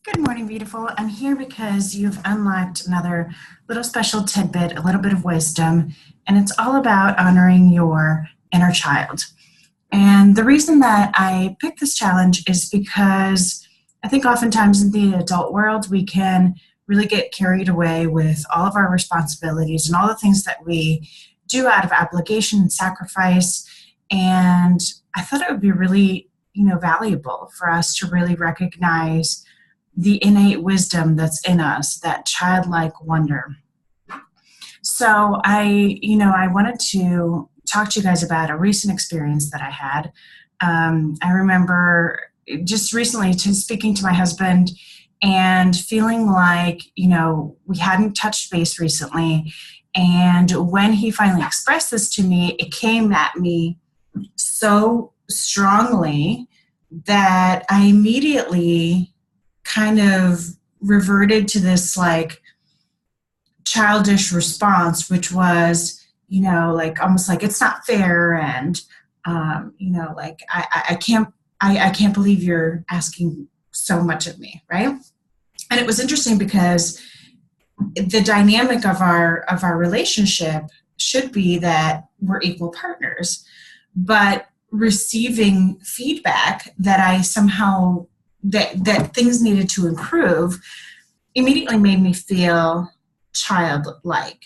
Good morning, beautiful. I'm here because you've unlocked another little special tidbit, a little bit of wisdom, and it's all about honoring your inner child. And the reason that I picked this challenge is because I think oftentimes in the adult world, we can really get carried away with all of our responsibilities and all the things that we do out of obligation and sacrifice. And I thought it would be really, valuable for us to really recognize the innate wisdom that's in us, that childlike wonder. So I wanted to talk to you guys about a recent experience that I had. I remember just recently speaking to my husband and feeling like, we hadn't touched base recently. And when he finally expressed this to me, it came at me so strongly that I immediately kind of reverted to this like childish response, which was, almost like it's not fair. And, I can't believe you're asking so much of me. Right. And it was interesting because the dynamic of our relationship should be that we're equal partners, but receiving feedback that I somehow that things needed to improve immediately made me feel childlike.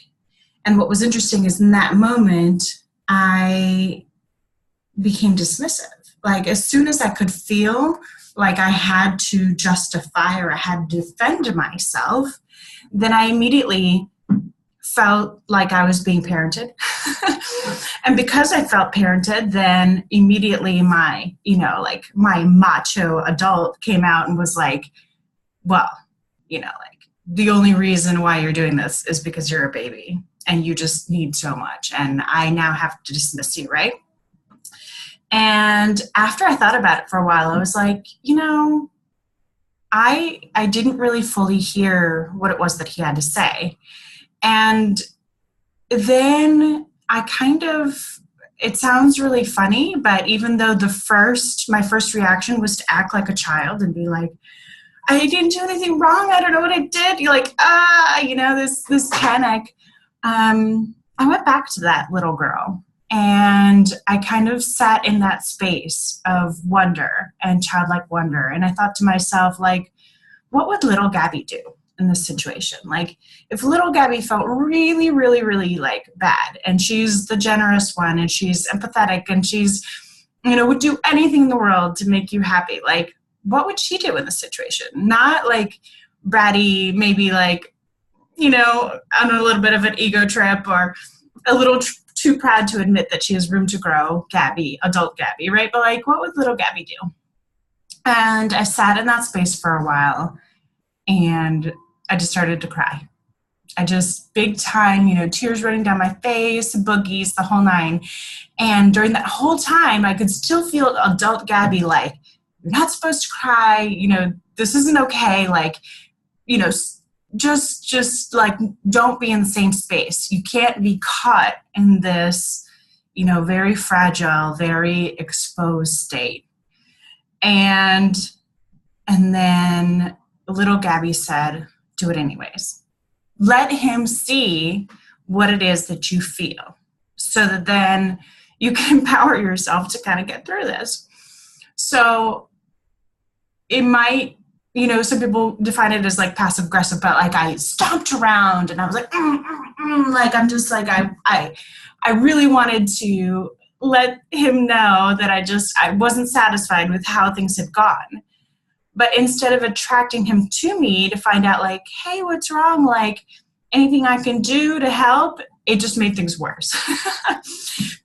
And what was interesting is in that moment, I became dismissive. Like as soon as I could feel like I had to justify or I had to defend myself, then I immediately felt like I was being parented. And because I felt parented, then immediately my macho adult came out and was like, well, the only reason why you're doing this is because you're a baby and you just need so much. And I now have to dismiss you, right? And after I thought about it for a while, I was like, I didn't really fully hear what it was that he had to say. And then it sounds really funny, but even though my first reaction was to act like a child and be like, I didn't do anything wrong. I don't know what I did. You're like, this panic. I went back to that little girl and I kind of sat in that space of wonder and childlike wonder. And I thought to myself, like, what would little Gabby do in this situation? Like if little Gabby felt really, really, really like bad and she's the generous one and she's empathetic and she's, would do anything in the world to make you happy. Like what would she do in this situation? Not like bratty, maybe like, on a little bit of an ego trip or a little too proud to admit that she has room to grow Gabby, adult Gabby, right? But like, what would little Gabby do? And I sat in that space for a while and I just started to cry. I just big time, tears running down my face, boogies, the whole nine. And during that whole time, I could still feel adult Gabby like, you're not supposed to cry, this isn't okay. Like, just like, don't be in the same space. You can't be caught in this, very fragile, very exposed state. And then little Gabby said, do it anyways. Let him see what it is that you feel so that then you can empower yourself to kind of get through this. So it might, some people define it as like passive aggressive, but like I stomped around and I was like, like, I'm just like, I really wanted to let him know that I wasn't satisfied with how things had gone. But instead of attracting him to me to find out like, hey, what's wrong? Like anything I can do to help, it just made things worse.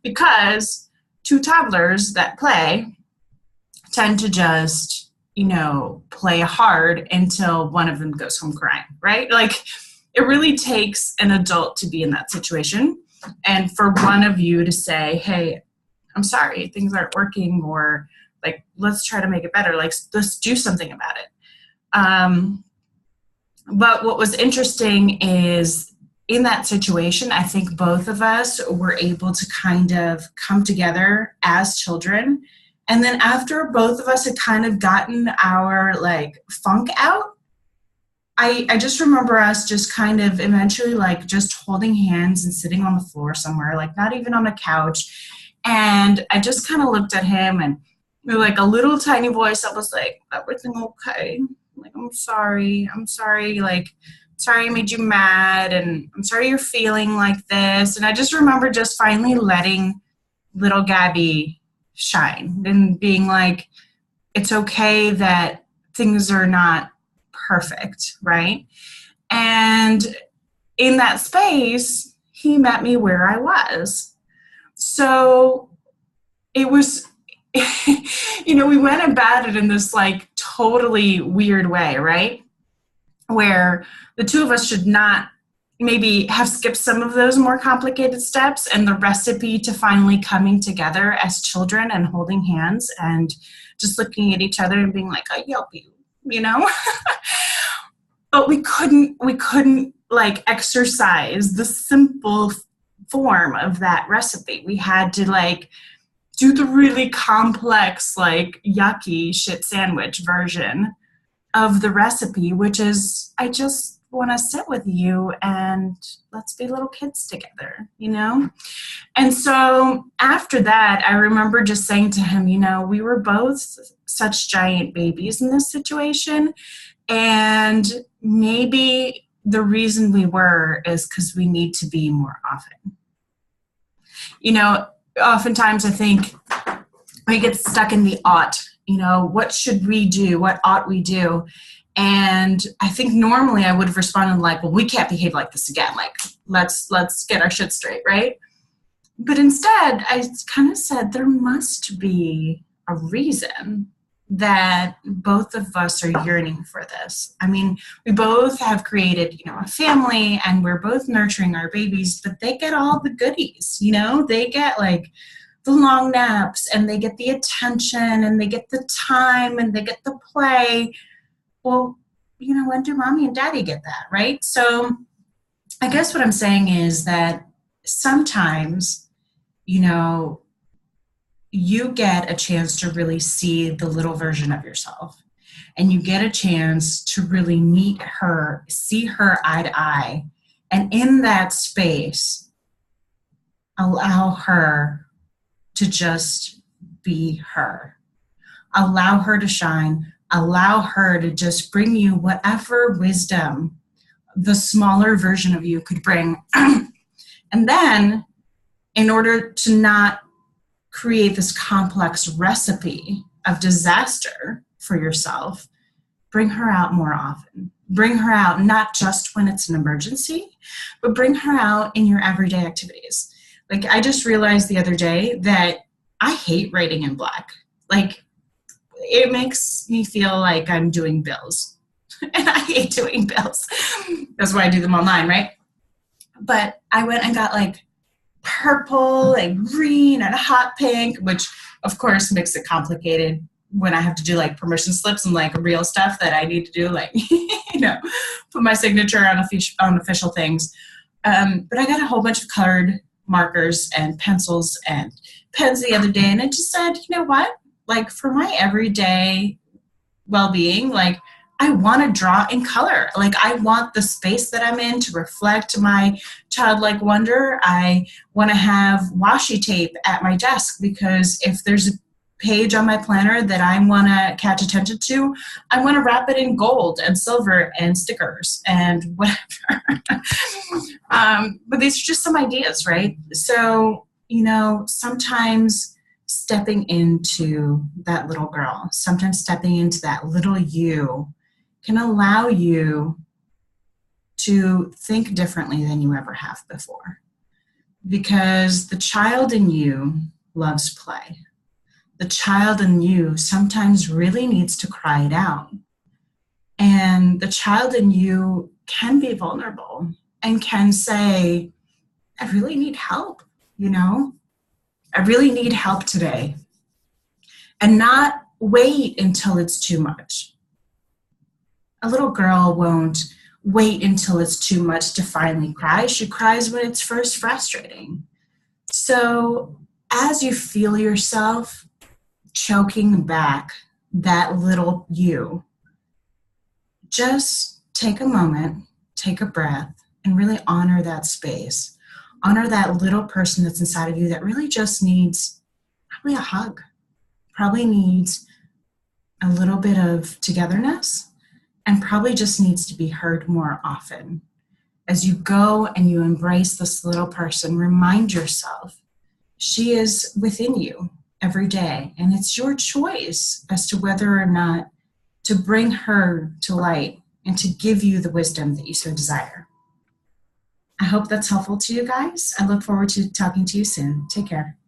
Because two toddlers that play tend to just, play hard until one of them goes home crying, right? Like it really takes an adult to be in that situation. And for one of you to say, hey, I'm sorry, things aren't working, or like, let's try to make it better. Like, let's do something about it. But what was interesting is in that situation, I think both of us were able to kind of come together as children. And then after both of us had kind of gotten our like funk out, I just remember us just kind of eventually like just holding hands and sitting on the floor somewhere, like not even on a couch. And I just kind of looked at him and like a little tiny voice that was like, everything okay? Like, I'm sorry, like, sorry I made you mad, and I'm sorry you're feeling like this. And I just remember just finally letting little Gabby shine and being like, it's okay that things are not perfect, right? And in that space, he met me where I was. So it was, we went about it in this like totally weird way, right? Where the two of us should not maybe have skipped some of those more complicated steps, and the recipe to finally coming together as children and holding hands and just looking at each other and being like, I help you, you know? But we couldn't like exercise the simple form of that recipe. We had to like do the really complex, like yucky shit sandwich version of the recipe, which is, I just want to sit with you and let's be little kids together, you know? And so after that, I remember just saying to him, we were both such giant babies in this situation. And maybe the reason we were is because we need to be more often. Oftentimes I think we get stuck in the ought, what should we do? What ought we do? And I think normally I would have responded like, well, we can't behave like this again. Like, let's get our shit straight, right? But instead, I kind of said there must be a reason that both of us are yearning for this. I mean, we both have created, a family, and we're both nurturing our babies, but they get all the goodies, they get like the long naps, and they get the attention, and they get the time, and they get the play. Well, when do mommy and daddy get that, right? So I guess what I'm saying is that sometimes, you get a chance to really see the little version of yourself, and you get a chance to really meet her, see her eye to eye. And in that space, allow her to just be her. Allow her to shine. Allow her to just bring you whatever wisdom the smaller version of you could bring. And then, in order to not create this complex recipe of disaster for yourself, bring her out more often. Bring her out not just when it's an emergency, but bring her out in your everyday activities. Like, I just realized the other day that I hate writing in black. Like, it makes me feel like I'm doing bills. And I hate doing bills. That's why I do them online, right? But I went and got like purple and green and hot pink, which of course makes it complicated when I have to do like permission slips and like real stuff that I need to do, like, put my signature on official things. But I got a whole bunch of colored markers and pencils and pens the other day, and I just said, you know what? Like, for my everyday well-being, like, I want to draw in color. Like, I want the space that I'm in to reflect my childlike wonder. I want to have washi tape at my desk, because if there's a page on my planner that I want to catch attention to, I want to wrap it in gold and silver and stickers and whatever. But these are just some ideas, right? So, sometimes stepping into that little girl, sometimes stepping into that little you, can allow you to think differently than you ever have before. Because the child in you loves play. The child in you sometimes really needs to cry it out. And the child in you can be vulnerable and can say, I really need help, I really need help today. And not wait until it's too much. A little girl won't wait until it's too much to finally cry. She cries when it's first frustrating. So as you feel yourself choking back that little you, just take a moment, take a breath, and really honor that space. Honor that little person that's inside of you that really just needs probably a hug, probably needs a little bit of togetherness, and probably just needs to be heard more often. As you go and you embrace this little person, remind yourself she is within you every day, and it's your choice as to whether or not to bring her to light and to give you the wisdom that you so desire. I hope that's helpful to you guys. I look forward to talking to you soon. Take care.